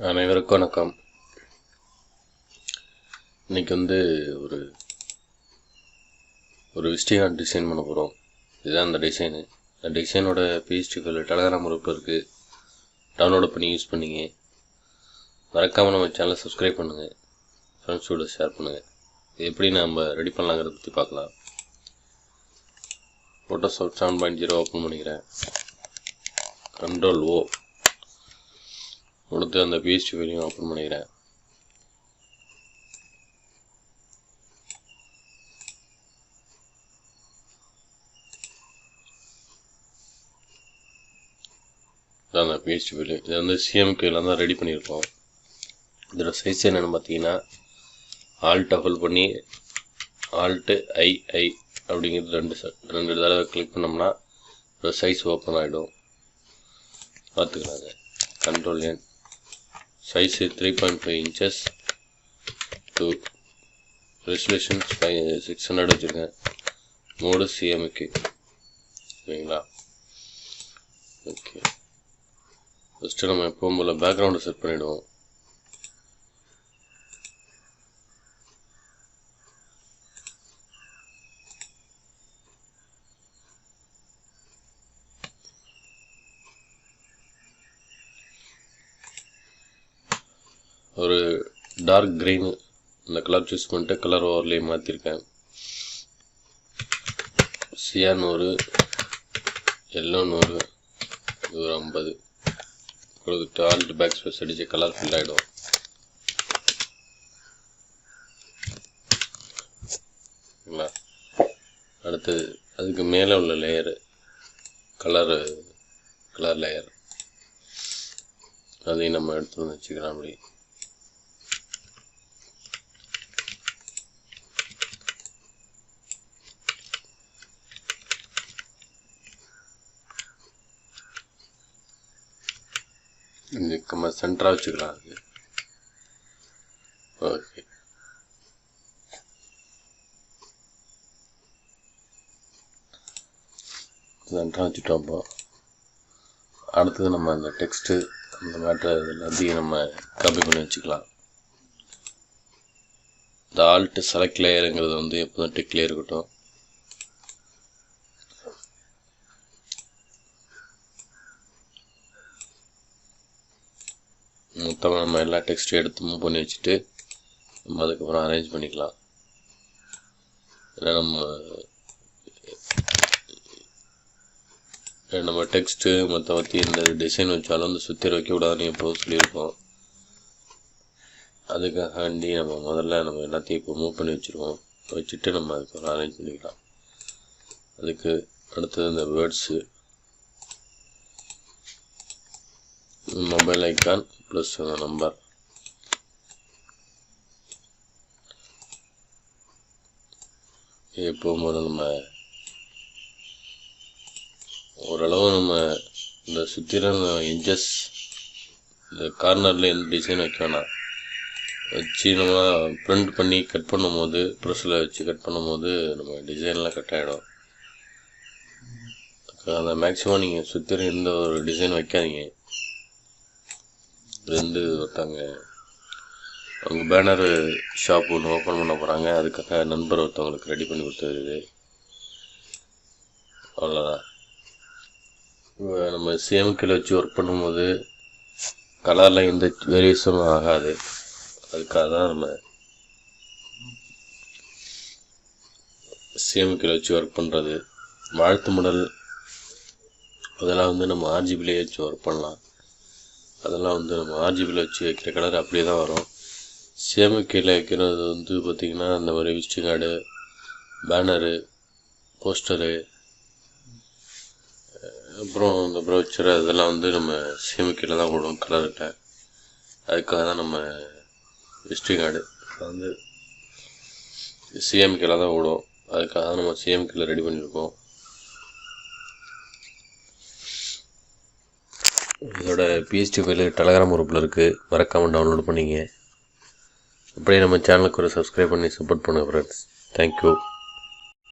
அனைவருக்கும் வணக்கம். இன்றைக்கி ஒரு ஒரு விசிட்டிங் கார்டு டிசைன் பண்ண போகிறோம். இதுதான் அந்த டிசைனு. அந்த டிசைனோட பிஹெச்டி ஃபைல் டெலகிராம் குரூப்பில் இருக்குது. டவுன்லோட் பண்ணி யூஸ் பண்ணிங்க. மறக்காமல் நம்ம சேனலை சப்ஸ்கிரைப் பண்ணுங்கள், ஃப்ரெண்ட்ஸோடு ஷேர் பண்ணுங்கள். இது எப்படி நம்ம ரெடி பண்ணலாங்கிறத பற்றி பார்க்கலாம். ஃபோட்டோஷாப் 7.0 ஓப்பன் பண்ணிக்கிறேன். Ctrl+O கொடுத்து அந்த பிஹெச்டி ஃபைலையும் ஓப்பன் பண்ணிக்கிறேன். அந்த பிஹெச்டி ஃபைல் இது சிஎம்கேல தான் ரெடி பண்ணியிருக்கோம். இதோட சைஸ் என்னென்னு பார்த்தீங்கன்னா, ஆல்ட்டை ஹோல்ட் பண்ணி Alt+I அப்படிங்கிறது ரெண்டு தடவை கிளிக் பண்ணோம்னா ஒரு சைஸ் ஓப்பன் ஆகிடும். பார்த்துக்கலாங்க. Ctrl+N size 3.5 inches to resolution 600 வச்சுருக்கேன். Mode CMK. சரிங்களா? ஓகே, ஃபஸ்ட்டு நம்ம எப்பவும் போல் பேக்ரவுண்டை செட் பண்ணிவிடுவோம். ஒரு டார்க் க்ரீனு இந்த கலர் சூஸ் பண்ணிட்டு கலர் ஓவர்லேயே மாற்றிருக்கேன். சியான் ஒரு எல்லோ 100 ஒரு 50 கொடுத்துட்டு ஆல்ட் பேக் ஸ்பேஸ் அடித்து கலர் ஃபில் ஆகிடும். சரிங்களா? அடுத்து அதுக்கு மேலே உள்ள லேயரு கலர் லேயர் அதையும் நம்ம எடுத்து வந்து வச்சுக்கலாம். அப்படி நம்ம சென்டராக வச்சுக்கலாம். அது ஓகே. சென்டராக வச்சுட்டோம். அப்போ அடுத்தது நம்ம அந்த டெக்ஸ்ட்டு அந்த மேட்டர் எல்லாத்தையும் நம்ம காப்பி பண்ணி வச்சுக்கலாம். இந்த ஆல்ட் செலக்ட் லேயருங்கிறது எப்போதும் டெக்லேயே இருக்கட்டும். மொத்தமாக நம்ம எல்லா டெக்ஸ்ட்டும் எடுத்து மூவ் பண்ணி வச்சுட்டு நம்ம அதுக்கப்புறம் அரேஞ்ச் பண்ணிக்கலாம். ஏன்னா நம்ம டெக்ஸ்ட்டு மற்ற இந்த டிசைன் வச்சாலும் சுற்றி வைக்கக்கூடாதுன்னு எப்போதும் சொல்லியிருக்கோம். அதுக்காண்டி நம்ம முதல்ல நம்ம எல்லாத்தையும் இப்போ மூவ் பண்ணி வச்சுட்டு நம்ம அதுக்கப்புறம் அரேஞ்ச் பண்ணிக்கலாம். அதுக்கு அடுத்தது இந்த words, mobile icon plus number. எப்போது நம்ம ஓரளவு நம்ம இந்த சுற்றிலும் இன்ச்சஸ் இந்த கார்னரில் எந்த டிசைன் வைக்க வேணாம். வச்சு நம்ம ப்ரிண்ட் பண்ணி கட் பண்ணும்போது ப்ரெஸ்ஸில் வச்சு கட் பண்ணும்போது நம்ம டிசைன்லாம் கட் ஆகிடும். அந்த மேக்ஸிமம் நீங்கள் சுற்றிலும் எந்த ஒரு டிசைன் வைக்காதீங்க. ஒருத்தவங்க அவங்க பேனர் ஷாப் ஒன்று ஓப்பன் பண்ண போகிறாங்க. அதுக்காக நண்பர் ஒருத்தவங்களுக்கு ரெடி பண்ணி கொடுத்துருது. அவ்வளோதான். நம்ம சிஎம்கேல வச்சு ஒர்க் பண்ணும்போது கலரில் எந்த வேரியேஷனும் ஆகாது. அதுக்காக தான் நம்ம சிஎம்கேல வச்சு ஒர்க் பண்ணுறது. வாழ்த்து முடல் அதெல்லாம் நம்ம ஆர்ஜிபிலே வச்சு ஒர்க் பண்ணலாம். அதெல்லாம் நம்ம ஆர்ஜிபியில் வச்சு வைக்கிற கலர் அப்படியே தான் வரும். சிஎம்கேல வைக்கிறது பார்த்திங்கன்னா இந்த மாதிரி விசிட்டிங் கார்டு, பேனரு, போஸ்டரு, அப்புறம் இந்த ப்ரௌச்சர் அதெல்லாம் நம்ம சிஎம்கேல தான் போடுவோம் கலர்கிட்ட. அதுக்காக தான் நம்ம விசிட்டிங் கார்டு சிஎம்கேல தான் போடுவோம். அதுக்காக தான் நம்ம சிஎம்கேல ரெடி பண்ணியிருக்கோம். இதோட பிஹெச்டி ஃபைல் டெலகிராம் குரூப்பில் இருக்குது. மறக்காமல் டவுன்லோட் பண்ணிங்க. அப்படியே நம்ம சேனலுக்கு ஒரு சப்ஸ்கிரைப் பண்ணி சப்போர்ட் பண்ணுங்கள் ஃப்ரெண்ட்ஸ். தேங்க்யூ.